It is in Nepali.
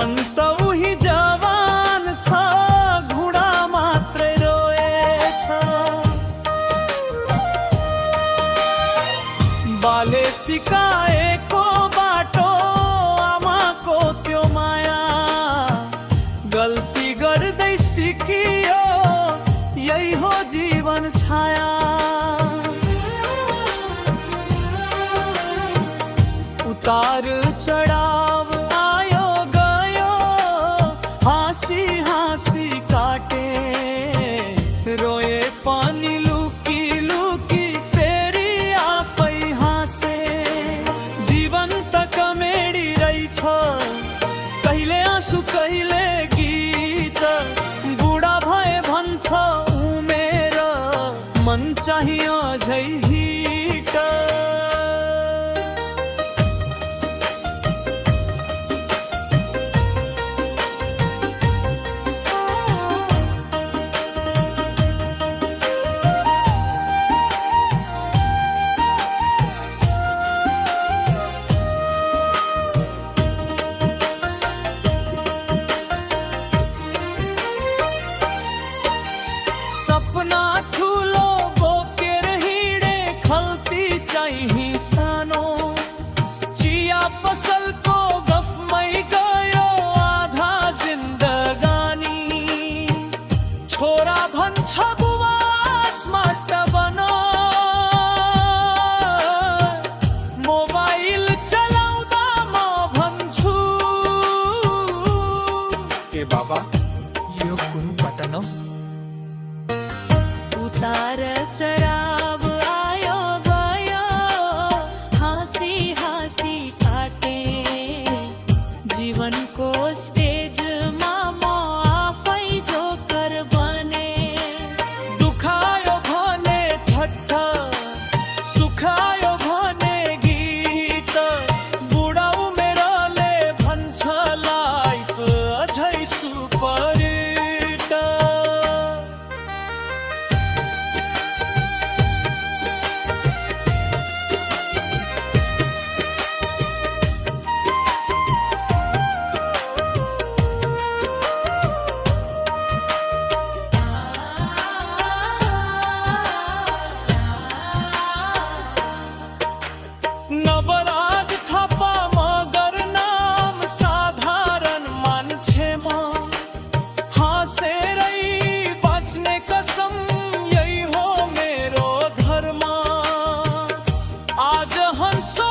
मन त उही जवान छ, घुँडा मात्रै रोएछ। बाले सिकाएको बाटो, आमाको त्यो माया, गल्ती गर्दै सिकियो, यही हो जीवन छाया। उतार चढाव आयो गयो, हाँसी हाँसी काटे, रोए पनि लुकी लुकी, फेरि आफै हाँसे। जीवन त कमेडी रहेछ, कहिले आँसु कहिले गीत, बुढा भए भन्छ उमेर, मन चाहियो अझै हिट। सपना ठुलो बोकेर हिँडे, खल्ती चाहिँ सानो, चिया पसलको गफमै गयो आधा जिन्दगानी। छोरा भन्छ बुबा स्मार्ट बन, मोबाइल चलाउँदा म भन्छु, ए बाबा यो कुन बटन हो? उतार चढाव आयो गयो, हाँसी हाँसी काटे, जीवनको स्टेजमा म आफै जोकर बने। दुखायो भने ठट्टा, सुखायो भने गीत, बुढा उमेरले भन्छ लाइफ अझै सुपर हिट। नवराज थापा मगर नाम, साधारण मान्छे म, हाँसेरै बाँच्ने कसम, यही हो मेरो धर्म। आज हंसो